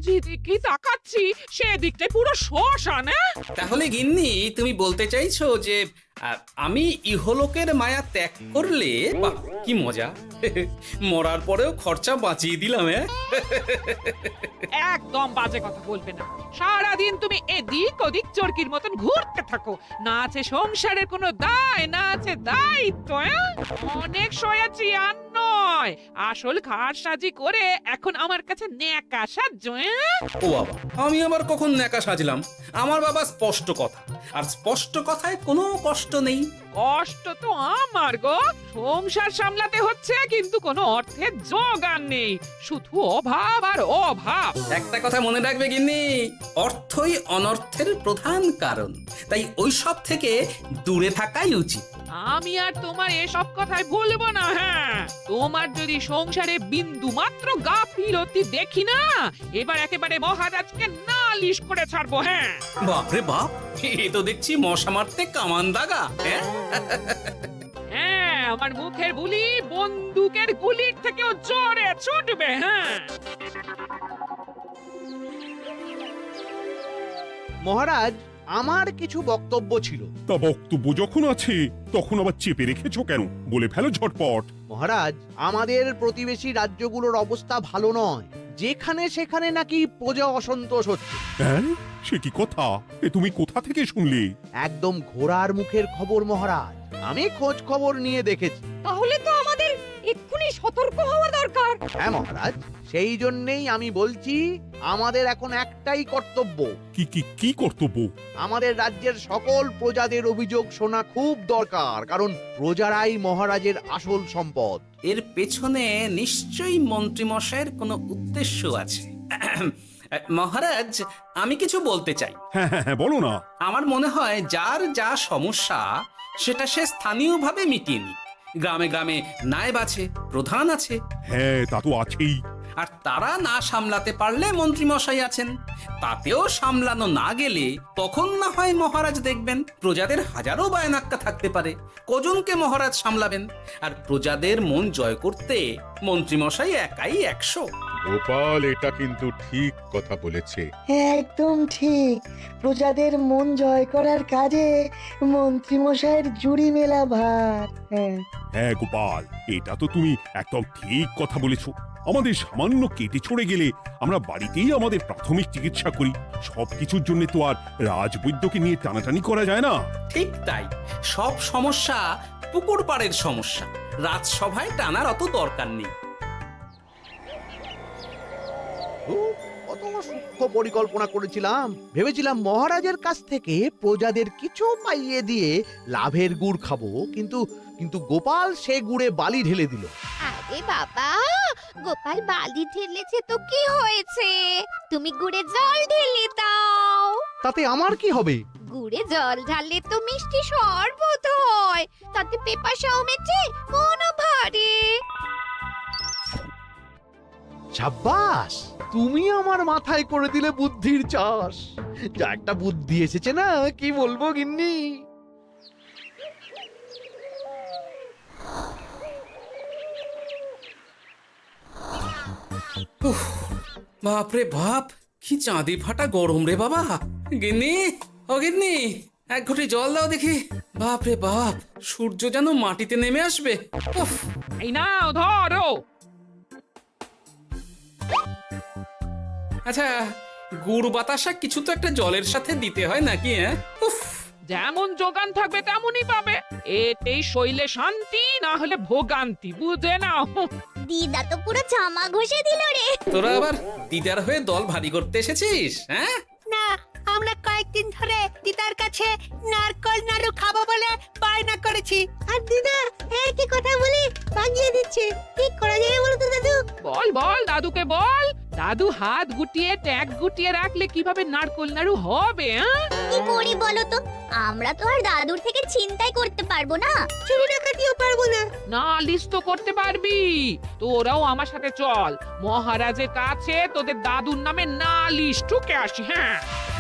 যেদিকেই তাকাচ্ছি সেদিকটাই পুরো শ্মশান। তাহলে গিন্নি তুমি বলতে চাইছো যে আমি ইহলোকের মায়া ত্যাগ করলে বাহ কি মজা মরার পরেও খরচা বাঁচিয়ে দিলাম। একদম বাজে কথা বলবে না। সারাদিন তুমি এদিক ওদিক চরকির মতন ঘুরতে থাকো, না আছে সংসারের কোনো দায়, না আছে দায়িত্ব। অনেক সয়াছি আর নয়, আসল খাট সাজি করে এখন আমার কাছে ন্যাকা সাহায্য। ও বাবা, আমি আবার কখন ন্যাকা সাজলাম? আমার বাবা স্পষ্ট কথা, আর স্পষ্ট কথায় কোনো কষ্ট নেই। কষ্ট তো আমার গো, সংসার সামলাতে হচ্ছে কিন্তু কোনো অর্থের জোগান নেই, শুধু অভাব আর অভাব। একটা কথা মনে রাখবে গিন্নি, অর্থই অনর্থের প্রধান কারণ, তাই ওইসব থেকে দূরে থাকাই উচিত। আমি আর তোমার এসব কথাই বলবো না। হ্যাঁ, তোমার যদি সংসারে বিন্দু মাত্র গাফিলতি দেখি না, এবার একেবারে মহারাজকে নালিশ করে ছাড়বো। হ্যাঁ বাপরে বাপ, এ তো দেখছি মশা মারতে কামান দাগা। হ্যাঁ, আমার মুখের বুলি বন্দুকের গুলির থেকেও জোরে ছুটবে। হ্যাঁ মহারাজ, আমার কিছু বক্তব্য ছিল। তা বক্তব্য যখন আছে তখন আবার চেপে রেখেছো কেন? বলে ফেলো ঝটপট। মহারাজ, আমাদের প্রতিবেশী রাজ্যগুলোর অবস্থা ভালো নয়, যেখানে সেখানে নাকি প্রজা অসন্তোষ হচ্ছে। হ্যাঁ, সে কি কথা? এ তুমি কোথা থেকে শুনলে? একদম ঘোড়ার মুখের খবর মহারাজ, আমি খোঁজ খবর নিয়ে দেখেছি। তাহলে তো আমাদের এক্ষুনি সতর্ক হওয়া দরকার। হ্যাঁ মহারাজ, সেই জন্যেই আমি বলছি আমাদের এখন একটাই কর্তব্য। কি কি কি কর্তব্য? আমাদের রাজ্যের সকল প্রজাদের অভিযোগ শোনা খুব দরকার, কারণ প্রজারাই মহারাজের আসল সম্পদ। এর পেছনে নিশ্চয়ই মন্ত্রীমশাইয়ের কোনো উদ্দেশ্য আছে। মহারাজ, আমি কিছু বলতে চাই। হ্যাঁ হ্যাঁ হ্যাঁ, বলো না। আমার মনে হয় যার যা সমস্যা সেটা সে স্থানীয়ভাবে মিটিয়ে নিক। গ্রামে গ্রামে নায়েব আছে, প্রধান আছে। হ্যাঁ, তা তো আছেই। আর তারা না সামলাতে পারলে মন্ত্রীমশাই আছেন। তাতেও সামলানো না গেলে তখন না হয় মহারাজ দেখবেন। প্রজাদের হাজারো বায়নাক্কা থাকতে পারে, কজনকে মহারাজ সামলাবেন? আর প্রজাদের মন জয় করতে মন্ত্রীমশাই একাই 100। গোপাল এটা কিন্তু ঠিক কথা বলেছে। একদম ঠিক। প্রজাদের মন জয় করার কাজে মন্ত্রীমশাইয়ের জুড়ি মেলা ভার। হ্যাঁ হ্যাঁ গোপাল, এটা তো তুমি একদম ঠিক কথা বলেছো। আমাদের সামান্য কেটে ছড়ে গেলে আমরা বাড়িতেই আমাদের প্রাথমিক চিকিৎসা করি। সবকিছুর জন্য তো আর রাজবৈদ্যকে নিয়ে টানাটানি করা যায় না। ঠিক তাই, সব সমস্যা পুকুর পাড়ের সমস্যা, রাজসভায় টানার অত দরকার নেই। কত সূক্ষ্ম পরিকল্পনা করেছিলাম, ভেবেছিলাম মহারাজের কাছ থেকে প্রজাদের কিছু পাইয়ে দিয়ে লাভের গুড় খাবো, কিন্তু কিন্তু গোপাল সে গুড়ে বালি ঢেলে দিল। আরে বাবা, গোপাল বালি ঢেলেছে তো কি হয়েছে? তুমি গুড়ে জল ঢেলে দাও। তাতে আমার কি হবে? গুড়ে জল ঢাললে তো মিষ্টি শরবত হয়, তাতে পেপাসাও মেটে, মনও ভরে। সাব্বাস, তুমি আমার মাথায় করে দিলে বুদ্ধির চাষ। যা একটা বুদ্ধি এসেছে না, কি বলবো গিন্নি। বাপরে বাপ, কি চাঁদি ফাটা গরম রে বাবা। গিন্নি, ও গিন্নি, এক ঘটি জল দাও দেখি। বাপরে বাপ, সূর্য যেন মাটিতে নেমে আসবে। উফ, এই নাও ধরো। আচ্ছা, গুড় বাতাসা কিছু তো একটা জলের সাথে দিতে হয় নাকি? হ্যাঁ, উফ, যেমন যোগান থাকবে তেমনই পাবে। এতেই শৈলে শান্তি, না হলে ভোগান্তি, বুঝে নাও। দিদা তো পুরো জামা ঘষে দিল রে। তোরা আবার দিদার হয়ে দল ভারী করতে এসেছিস? হ্যাঁ না, আমরা কয়েকদিন ধরে দিদার কাছে নারকল নাড়ু খাবো বলে বায়না করেছি। আর দিদা একই কথা বলে ভাগিয়ে দিচ্ছে। কি করা যায় বলো তো দাদু? বল বল দাদুকে বল। দাদু হাত গুটিয়ে ট্যাগ গুটিয়ে রাখলে কিভাবে নারকোল নাড়ু হবে? কি করি বলো তো? আমরা তো আর দাদুর থেকে চিন্তাই করতে পারবো না। চুরি ডাকাতিও পারবো না। নালিশ তো করতে পারবি। তোরাও আমার সাথে চল, মহারাজের কাছে তোদের দাদুর নামে নালিশ ঠুকে আসি। হ্যাঁ,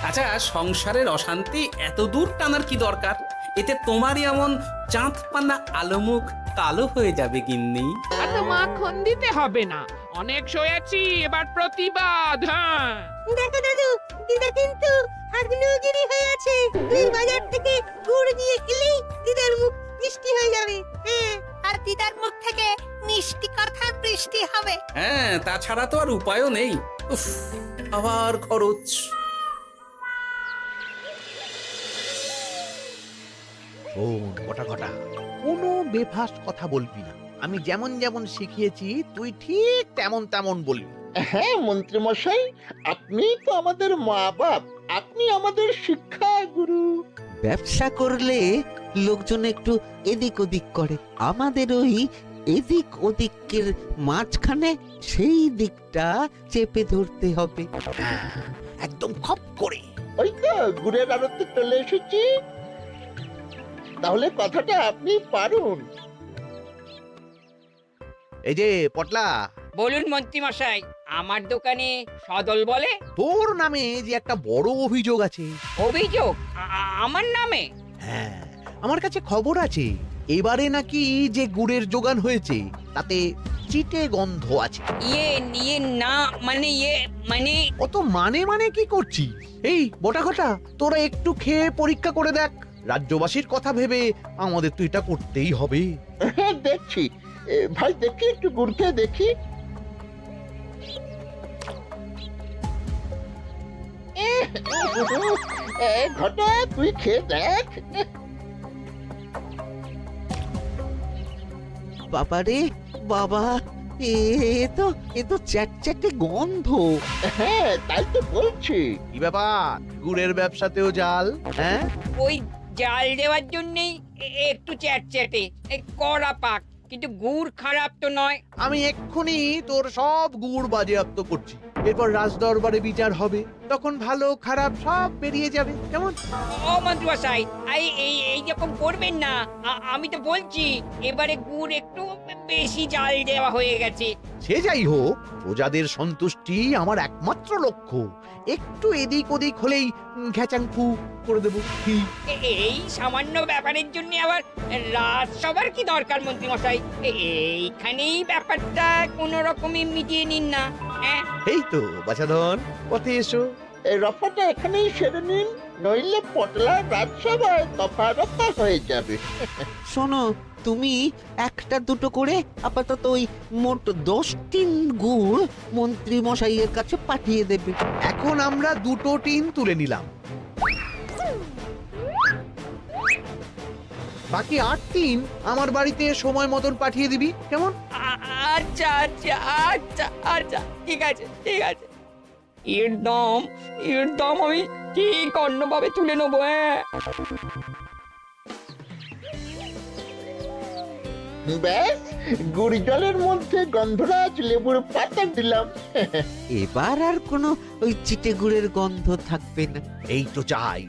আচ্ছা, সংসারের অশান্তি এত দূর টানার কি দরকার? এতে তোমারই এমন চাঁদ পানা আলো মুখ কালো হয়ে যাবে গিন্নি। এত মাখন দিতে হবে না। অনেক সয়েছি, এবার প্রতিবাদ। হ্যাঁ, দেখো দাদু, দিদা কিন্তু আগ্নেয়গিরি হয়ে আছে। তুমি বাজার থেকে গুড় নিয়ে এলেই দিদার মুখ মিষ্টি হয়ে যাবে। হ্যাঁ, আর দিদার মুখ থেকে মিষ্টি কথার বৃষ্টি হবে। হ্যাঁ, তাছাড়া তো আর উপায়ও নেই। উফ, আবার খরচ। শোন কটা কটা, কোনো বেফাস কথা বলবি না। আমি যেমন যেমন শিখিয়েছি তুই ঠিক তেমন তেমন বলবি। হ্যাঁ মন্ত্রী মশাই, আপনি তো আমাদের মা বাপ, আপনি আমাদের শিক্ষা গুরু। ব্যবসা করলে লোকজন একটু এদিক ওদিক করে, আমাদের ওই এদিক ওদিকের মাঝখানে সেই দিকটা চেপে ধরতে হবে। হ্যাঁ, একদম খপ করে। ওই তো গুড়ের আড়তে চলে এসেছি, তাহলে কথাটা আপনি পারুন। এই যে পটলা, বলুন মন্ত্রী মশাই, আমার দোকানে সদল বলে তোর নামে যে একটা বড় অভিযোগ আছে। অভিযোগ আমার নামে? হ্যাঁ, আমার কাছে খবর আছে এবারে নাকি যে গুড়ের যোগান হয়েছে তাতে চিটে গন্ধ আছে। ইয়ে না মানে অত মানে কি করছি? এই বটা ঘটা, তোরা একটু খেয়ে পরীক্ষা করে দেখ। রাজ্যবাসীর কথা ভেবে আমাদের তো এটা করতেই হবে। হ্যাঁ দেখছি, ভাই দেখি একটু গুড় খেয়ে দেখি। ঘটা তুই খেয়ে দেখ। বাবারে বাবা, এ তো চ্যাটচ্যাটে গন্ধ। হ্যাঁ তাই তো বলছি। কি ব্যাপার, গুড়ের ব্যবসাতেও জাল? হ্যাঁ, ওই জাল দেওয়ার জন্যই একটু চ্যাটচ্যাটে, কড়া পাক, কিন্তু গুড় খারাপ তো নয়। আমি এক্ষুনি তোর সব গুড় বাজেয়াপ্ত করছি। এরপর রাজদরবারে বিচার হবে, তখন ভালো খারাপ সব বেরিয়ে যাবে। কেমন? ও মন্ত্রী মশাই, এই রকম করবেন না। আমি তো বলছি এবারে গুড় একটু বেশি জাল দেওয়া হয়ে গেছে। সে যাই হোক, প্রজাদের সন্তুষ্টি আমার একমাত্র লক্ষ্য। একটু এদিক ওদিক হলেই ঘ্যাচাংফু করে দেবো। কি এই সামান্য ব্যাপারের জন্য আবার রাজসভার কি দরকার মন্ত্রী মশাই? এইখানেই ব্যাপারটা কোন রকমে মিটিয়ে নিন না। হ্যাঁ, এই তো বাছাধন, পথে এসো। এই রফাটা এখানেই সেরে নিন, নইলে পটলা রাজসভায় দফা রফা হয়ে যাবে। শোনো, তুমি একটা দুটো করে আপাতত ওই মোট 10 টিন গুড় মন্ত্রী মশাইয়ের কাছে পাঠিয়ে দেবে। এখন আমরা 2 টিন তুলে নিলাম, বাকি 8 টিন আমার বাড়িতে সময় মতন পাঠিয়ে দিবি। কেমন? আচ্ছা আচ্ছা আচ্ছা আচ্ছা, ঠিক আছে ঠিক আছে। এর দাম আমি ঠিক অন্যভাবে তুলে নেবো। হ্যাঁ, ব্যাস, গুড় জলের মধ্যে গন্ধরাজ লেবুর পাতা দিলাম। এবার আর কোনো ওই চিটে গুড়ের গন্ধ থাকবে না। এই তো চাই।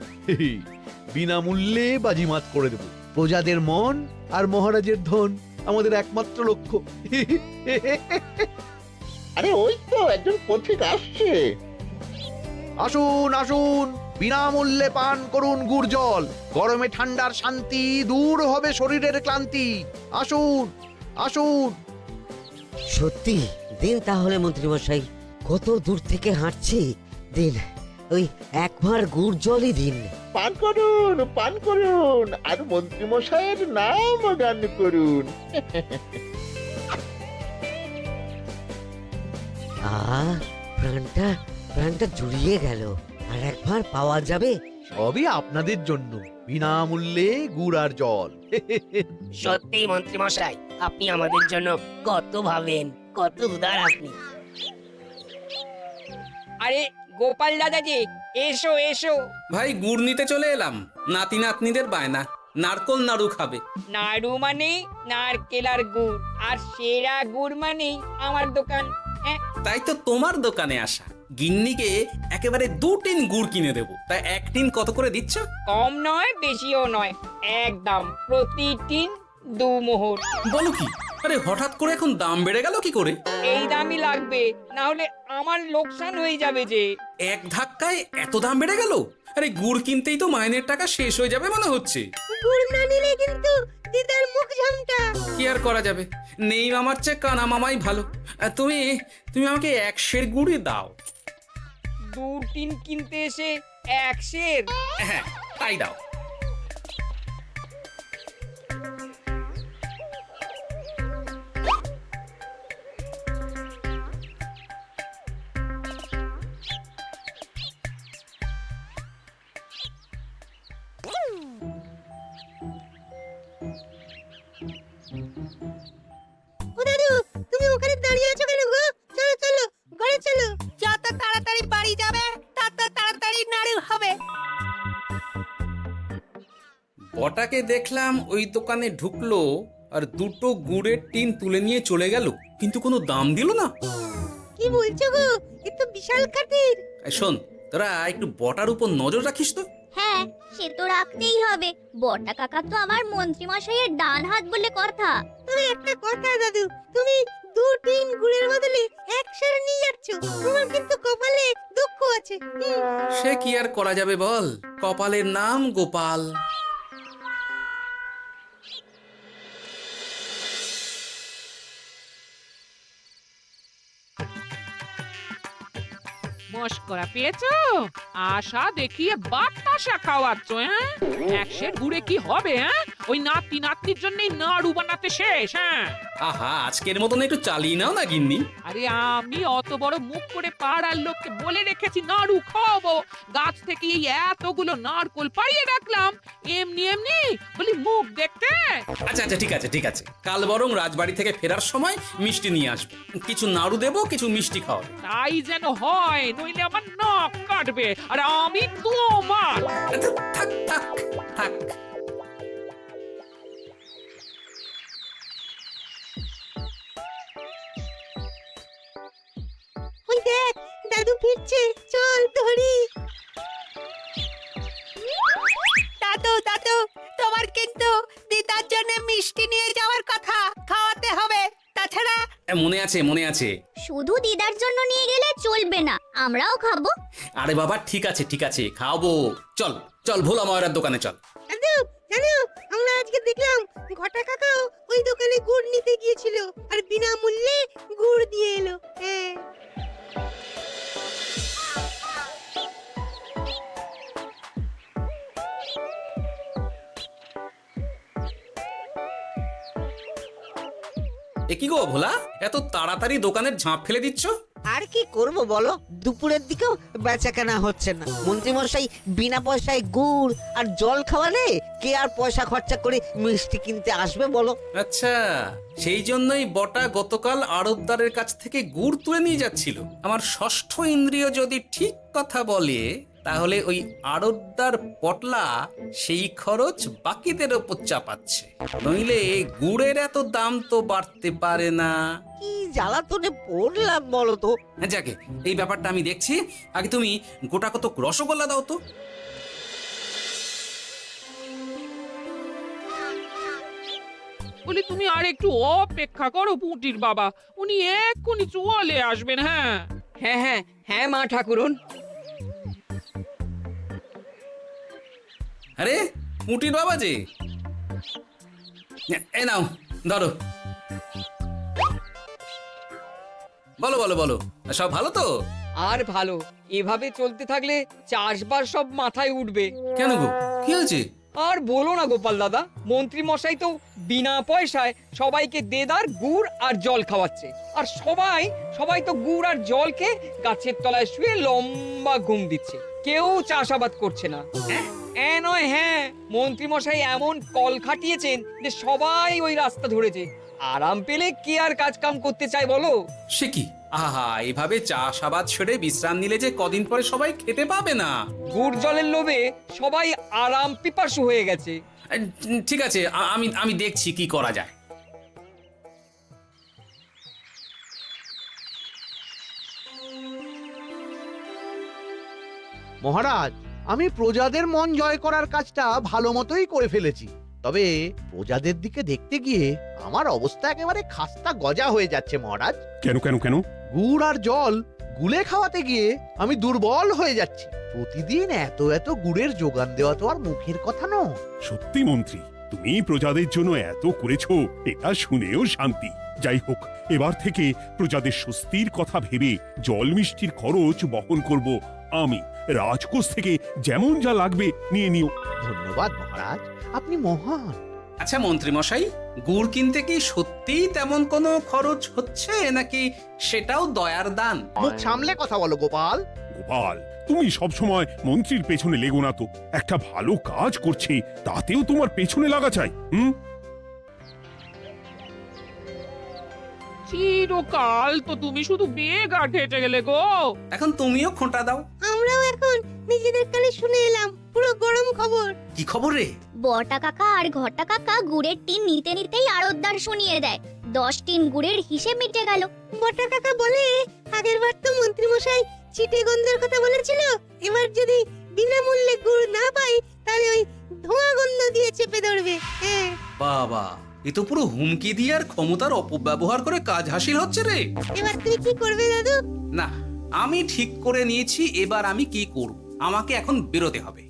বিনামূল্যে বাজিমাত করে দেব। প্রজাদের মন আর মহারাজের ধন আমাদের একমাত্র লক্ষ্য। আরে ওই তো একজন পথিক আসছে। আসুন আসুন, বিনামূল্যে পান করুন গুড় জল। গরমে ঠান্ডার শান্তি, দূর হবে শরীরের ক্লান্তি। আসুন আসুন। সত্যি দিন তাহলে মন্ত্রী মশাই, কত দূর থেকে হাঁটছি, দিন ওই একবার গুড় জলই দিন। পান করুন, আর মন্ত্রী মশাইয়ের নাম গান করুন। প্রাণটা জুড়িয়ে গেল। আর একবার পাওয়া যাবে? সবই আপনাদের জন্য, বিনামূল্যে গুড় আর জল। সত্যি মন্ত্রী মশাই, আপনি আমাদের জন্য কত ভাবেন, কত উদার আপনি। আরে গোপাল দাদা যে, এসো এসো। ভাই, গুড় নিতে চলে এলাম। নাতি নাতনিদের বায়না, নারকল নাড়ু খাবে। নাড়ু মানে নারকেল আর গুড়, আর সেরা গুড় মানেই আমার দোকান। হ্যাঁ, তাই তো তোমার দোকানে আসা। গিন্নিকে একেবারে 2 টিন গুড় কিনে দেবো। তাই 1 টিন কত করে দিচ্ছ? কম নয় বেশিও নয়, একদম প্রতি টিন 2 মোহর। বলো কি? আরে হঠাৎ করে এখন দাম বেড়ে গেল কি করে? এই দামই লাগবে, না হলে আমার লোকসান হয়ে যাবে যে। এক ধাক্কায় এত দাম বেড়ে গেল? আরে গুড় কিনতেই তো মাইনের টাকা শেষ হয়ে যাবে মনে হচ্ছে। গুড় না নিলে কিন্তু দিদার মুখ ঝামটা। কি আর করা যাবে, নেই মামার চেয়ে কানা মামাই ভালো। তুমি তুমি আমাকে 1 সের গুড়ই দাও। 2-3 কিনতে এসে 1 সের। হ্যাঁ তাই দাও। ও দাদু, তুমি ওখানে দাঁড়িয়ে আছো কেন গো? চলো চলো, ঘরে চলো। যত তাড়াতাড়ি বাড়ি যাবে তত তাড়াতাড়ি নাড়ু হবে। বটাকে দেখলাম ওই দোকানে ঢুকলো আর 2টো গুড়ের টিন তুলে নিয়ে চলে গেল, কিন্তু কোনো দাম দিল না। কি বলছো গো? এ তো বিশাল খাতির। এই শোন, তোরা একটু বটার উপর নজর রাখিস তো। হ্যাঁ, সে তো রাখতেই হবে। বড়টা কাকা তো আমার মন্ত্রী মশাইয়ের ডান হাত বলে কথা। তবে একটা কথা দাদু, তুমি 2-3 গুড়ের বদলে 1 সের নিয়ে যাচ্ছ। তোমার কিন্তু কপালে দুঃখ আছে। সে কি আর করা যাবে বল, কপালের নাম গোপাল। মস্করা পেয়েছো? আশা দেখিয়ে বাতাসা খাওয়াচ্ছ, হ্যাঁ? 1 সের গুড়ে কি হবে, হ্যাঁ? ওই নাতি নাতনির জন্যই নাড়ু বানাতে শেষ, হ্যাঁ? আহা, আজকের মতন একটু চালিয়ে নাও না গিন্নি। আরে আমি অত বড় মুখ করে পাড়ার লোককে বলে রেখেছি নাড়ু খাওয়াবো, গাছ থেকে এই এতগুলো নারকোল পাড়িয়ে রাখলাম, এমনি এমনি বলি মুখ দেখতে। আচ্ছা আচ্ছা, ঠিক আছে ঠিক আছে, কাল বরং রাজবাড়ি থেকে ফেরার সময় মিষ্টি নিয়ে আসবো। কিছু নাড়ু দেবো, কিছু মিষ্টি খাওয়াবো। তাই যেন হয়, নইলে আমার নাক কাটবে আর আমি তোমার। আচ্ছা, থাক থাক থাক। ওই দেখ, দাদু ফিরছে, চল ধরি। দাদু দাদু, তোমার কিন্তু দিদার জন্য মিষ্টি নিয়ে যাওয়ার কথা, খাওয়াতে হবে। তাছাড়া মনে আছে মনে আছে। শুধু দিদার জন্য নিয়ে গেলে চলবে না, আমরাও খাবো। আরে বাবা, ঠিক আছে ঠিক আছে, খাওয়াবো। চল চল, ভোলা ময়রার দোকানে চল। দাদু জানো, আমরা আজকে দেখলাম ঘটা কাকাও ওই দোকানে গুড় নিতে গিয়েছিল আর বিনামূল্যে গুড় দিয়ে এলো। হ্যাঁ, এ কি গো ভোলা, এত তাড়াতাড়ি দোকানের ঝাঁপ ফেলে দিচ্ছ? আর কি করব বলো, দুপুরের দিকেও বেচা কেনা হচ্ছে না। মন্ত্রীমশাই বিনা পয়সায় গুড় আর জল খাওয়ালে কে আর পয়সা খরচা করে মিষ্টি কিনতে আসবে বলো? আচ্ছা, সেই জন্যই বটা গতকাল আড়তদারের কাছ থেকে গুড় তুলে নিয়ে যাচ্ছিল। আমার ষষ্ঠ ইন্দ্রিয় যদি ঠিক কথা বলে, তাহলে ওই আড়তদার পটলা সেই খরচ বাকিদের ওপর চাপাচ্ছে। নইলে গুড়ের এত দাম তো বাড়তে পারে না। কি জ্বালাতনে পড়লাম বলো তো। যাকে, এই ব্যাপারটা আমি দেখছি। আগে তুমি গোটা কত রসগোল্লা দাও তো। বলি তুমি আর একটু অপেক্ষা করো পুটির বাবা, উনি এক্ষুনি চলে আসবেন। হ্যাঁ হ্যাঁ হ্যাঁ হ্যাঁ মা ঠাকুরন। আরে মুটির বাবা যে, এ নাও ধরো। বলো বলো বলো, সব ভালো তো? আর ভালো, এভাবে চলতে থাকলে চাষবাস সব মাথায় উঠবে। কেন গো, কি হয়েছে? আর বলো না গোপাল দাদা, মন্ত্রী মশাই তো বিনা পয়সায় সবাইকে দেদার গুড় আর জল খাওয়াচ্ছে। আর সবাই তো গুড় আর জলকে গাছের তলায় শুয়ে লম্বা ঘুম দিচ্ছে, কেউ চাষাবাদ করছে না। নয়, হ্যাঁ, মন্ত্রী মশাই এমন কল খাটিয়েছেন যে সবাই ওই রাস্তা ধরেছে। আরাম পেলে কে আর কাজ কাম করতে চায় বলো? সে কি, আহা, এভাবে চাষাবাদ ছেড়ে বিশ্রাম নিলে যে কদিন পরে সবাই খেতে পাবে না। গুড় জলের লোভে সবাই আরাম পিপাসু হয়ে গেছে। ঠিক আছে, আমি দেখছি কি করা যায়। মহারাজ, আমি প্রজাদের মন জয় করার কাজটা ভালো মতোই করে ফেলেছি। তবে প্রজাদের দিকে দেখতে গিয়ে আমার অবস্থা একেবারে খাস্তা গজা হয়ে যাচ্ছে মহারাজ। কেন কেন কেন? গুড় আর জল গুলে খাওয়াতে গিয়ে আমি দুর্বল হয়ে যাচ্ছি। প্রতিদিন এত এত গুড়ের যোগান দেওয়া তো আর মুখের কথা নয়। সত্যি মন্ত্রী, তুমি প্রজাদের জন্য এত করেছো, এটা শুনেও শান্তি। যাই হোক, এবার থেকে প্রজাদের স্বস্তির কথা ভেবে জল মিষ্টির খরচ বহন করব আমি। রাজকোষ থেকে যেমন যা লাগবে নিয়ে নিও। ধন্যবাদ মহারাজ, আপনি মহান। আচ্ছা মন্ত্রী মশাই, গুড় কিনতে কি সত্যিই তেমন কোনো খরচ হচ্ছে নাকি সেটাও দয়ার দান? মুখ সামলে কথা বলো গোপাল। গোপাল, তুমি সবসময় মন্ত্রীর পেছনে লেগো না তো। একটা ভালো কাজ করছে তাতেও তোমার পেছনে লাগা চাই। চিরকাল তো তুমি শুধু বেগার হেঁটে গেলে গো। এখন তুমিও খোঁটা দাও। আমরাও এখন নিজেদের কানে শুনে এলাম পুরো গরম খবর। কি খবর রে? বটা কাকা আর ঘটা কাকা গুড়ের টিন নিতে নিতেই আড়তদার শুনিয়ে দেয় 10 টিন গুড়ের হিসেব মিটে গেল। বটা কাকা বলে আগের বার তো মন্ত্রী মশাই চিটে গন্ধের কথা বলেছিল, এবার যদি বিনামূল্যে গুড় না পাই তাহলে ওই ধোঁয়া গন্ধ দিয়ে চেপে ধরবে। হ্যাঁ, বাবা, এ তো পুরো হুমকি দিয়ে আর ক্ষমতার অপব্যবহার করে কাজ হাসিল হচ্ছে রে। এবার তুমি কি করবে দাদু? না, আমি ঠিক করে নিয়েছি এবার আমি কি করব। আমাকে এখন বেরোতে হবে।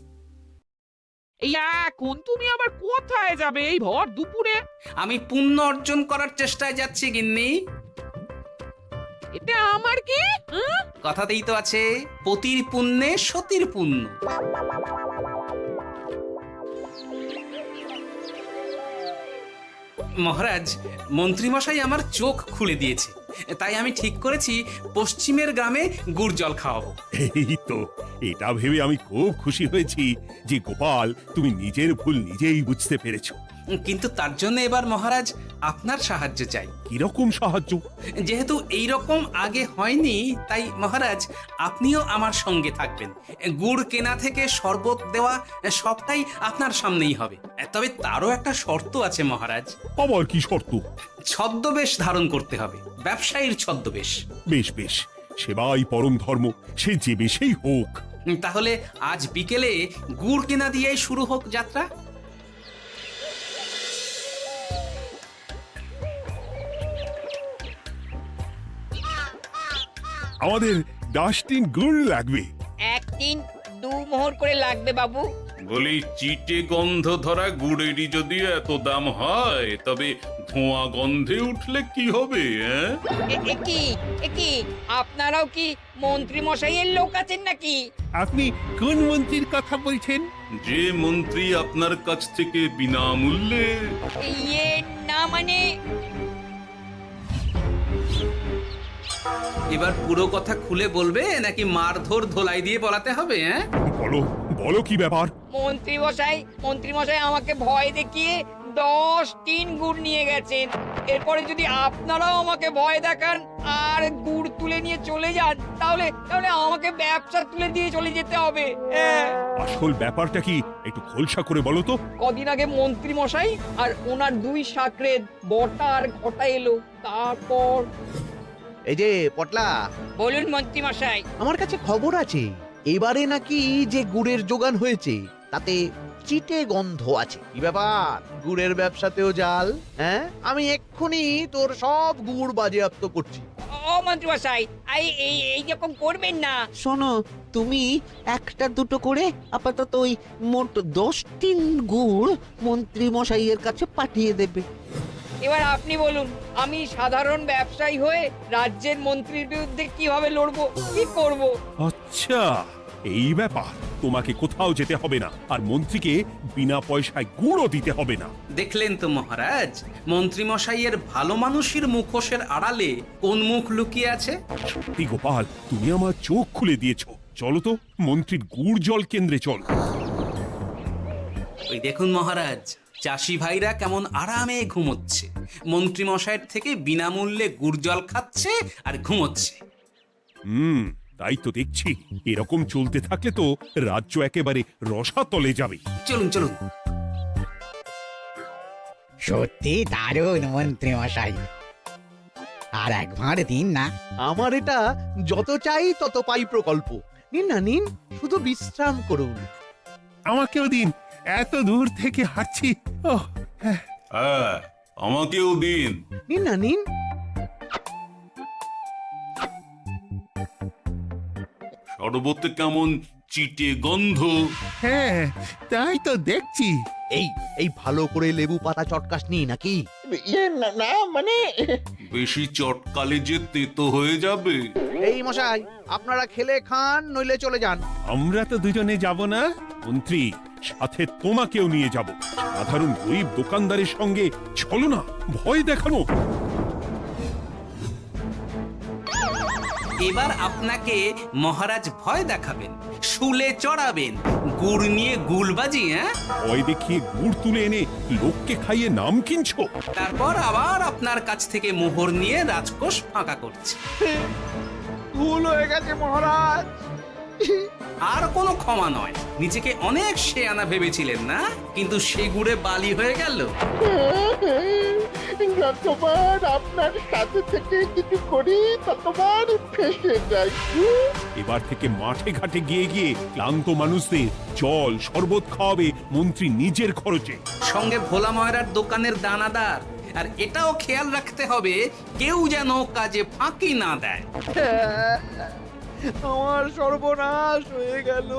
এই এখন তুমি আবার কোথায় যাবে এই ভর দুপুরে? আমি পুণ্য অর্জন করার চেষ্টায় যাচ্ছি গিন্নি। এটা আমার কি? কথাতেই তো আছে, পতির পুণ্যে সতীর পুণ্য। মহারাজ, মন্ত্রীমশাই আমার চোখ খুলে দিয়েছে, তাই আমি ঠিক করেছি পশ্চিমের গ্রামে গুড় জল খাওয়াবো। এই তো, এটা ভেবে আমি খুব খুশি হয়েছি যে গোপাল, তুমি নিজের ভুল নিজেই বুঝতে পেরেছো। কিন্তু তার জন্য এবার মহারাজ আপনার সাহায্য চাই। কিরকম সাহায্য? যেহেতু এই রকম আগে হয়নি, তাই মহারাজ আপনিও আমার সঙ্গে থাকবেন। গুড় কেনা থেকে শরবত দেওয়া সবটাই আপনার সামনেই হবে। তবে তারও একটা শর্ত আছে মহারাজ। আবার কি শর্ত? ছদ্মবেশ ধারণ করতে হবে, ব্যবসায়ীর ছদ্মবেশ। বেশ বেশ, সেবাই পরম ধর্ম, সে যে বেশেই হোক। তাহলে আজ বিকেলে গুড় কেনা দিয়েই শুরু হোক যাত্রা। আমাদের 10 টিন গুড় লাগবে। 1 টিন 2 মোহর করে লাগবে বাবু। বলি, চিটে গন্ধ ধরা গুড়েরই যদি এত দাম হয়, তবে ধোঁয়া গন্ধে উঠলে কি হবে? একি আপনারাও কি মন্ত্রী মশাইয়ের লোক আছেন নাকি? আপনি কোন মন্ত্রীর কথা বলছেন? যে মন্ত্রী আপনার কাছ থেকে বিনামূল্যে। ইয়ে না মানে, এবার পুরো কথা খুলে বলবে নাকি মারধর ধোলাই দিয়ে বলাতে হবে? বলো বলো, কি ব্যাপার? মন্ত্রী মশাই আমাকে ভয় দেখিয়ে 10 টিন গুড় নিয়ে গেছেন। এরপরে যদি আপনারাও আমাকে ভয় দেখান আর গুড় তুলে নিয়ে চলে যান, তাহলে আমাকে ব্যবসা তুলে দিয়ে চলে যেতে হবে। আসল ব্যাপারটা কি একটু খোলসা করে বলো তো। কদিন আগে মন্ত্রী মশাই আর ওনার 2 সাকরেদ বটা আর ঘটা এলো, তারপর। এই যে পটলা, বলুন মন্ত্রী মশাই। আমার কাছে খবর আছে এবারে নাকি যে গুড়ের যোগান হয়েছে তাতে চিটে গন্ধ আছে। কি ব্যাপার, গুড়ের ব্যবসাতেও জাল? হ্যাঁ, আমি এক্ষুনি তোর সব গুড় বাজেয়াপ্ত করছি। ও মন্ত্রী মশাই, এই রকম করবেন না। শোনো, তুমি 1-2 করে আপাতত ওই মোট 10 টিন গুড় মন্ত্রী মশাইয়ের কাছে পাঠিয়ে দেবে। এবার আপনি বলুন, আমি সাধারণ ব্যবসায়ী হয়ে রাজ্যের মন্ত্রীর বিরুদ্ধে কিভাবে লড়বো, কি করব? আচ্ছা, এই ব্যাপার। তোমাকে কোথাও যেতে হবে না, আর মন্ত্রীকে বিনা পয়সায় গুড়ও দিতে হবে না। দেখলেন তো মহারাজ, মন্ত্রী মশাইয়ের ভালো মানুষের মুখোশের আড়ালে কোন মুখ লুকিয়ে আছে। সত্যি গোপাল, তুমি আমার চোখ খুলে দিয়েছো। চলো তো মন্ত্রীর গুড় জল কেন্দ্রে চল। ওই দেখুন মহারাজ, চাষি ভাইরা কেমন আরামে ঘুমোচ্ছে, মন্ত্রী মশাইয়ের থেকে বিনামূল্যে গুড় জল খাচ্ছে আর ঘুমোচ্ছে। তাই তো দেখছি। এরকম চলতে থাকলে তো রাজ্য একেবারে রসাতলে যাবে। চলুন চলুন। সত্যি দারুণ মন্ত্রী মশাই, আর একবার দিন না। আমার এটা যত চাই তত পাই প্রকল্প। নিন না নিন, শুধু বিশ্রাম করুন। আমাকেও দিন, এত দূর থেকে হাঁটছি। হ্যাঁ, আমাকেও দিন। নিন না নিন। শরবতে কেমন চিটে গন্ধ। হ্যাঁ তাই তো দেখছি। এই এই ভালো করে লেবু পাতা চটকাসনি নাকি? ইয়ে না না, মানে বেশি চটকালে যে তেতো হয়ে যাবে। এই মশাই, আপনারা খেলে খান নইলে চলে যান। আমরা তো দুজনে যাব না মন্ত্রী, সাথে তোমাকেও নিয়ে যাব। সাধারণ গরিব দোকানদারের সঙ্গে চলো না, ভয় দেখানো। এবার আপনাকে মহারাজ ভয় দেখাবেন, শুলে চড়াবেন, গুড় নিয়ে গুলবাজি। হ্যাঁ, ভয় দেখিয়ে গুড় তুলে এনে লোককে খাইয়ে নাম কিনছো। তারপর আবার আপনার কাছ থেকে মোহর নিয়ে রাজকোষ ফাঁকা করছে। ভুল হয়ে গেছে মহারাজ। আর কোনো ক্ষমা নয়। নিজেকে অনেক শেয়ানা ভেবেছিলেন না, কিন্তু সে গুড়ে বালি হয়ে গেল। যতবার আপনার সাথে থেকে কিছু করি ততবার ফেসে যাই। এবার থেকে মাঠে ঘাটে গিয়ে গিয়ে ক্লান্ত মানুষদের জল শরবত খাওয়াবে মন্ত্রী নিজের খরচে। সঙ্গে ভোলা ময়রার দোকানের দানাদার। আর এটাও খেয়াল রাখতে হবে কেউ যেন কাজে ফাঁকি না দেয়। আমার সর্বনাশ হয়ে গেল।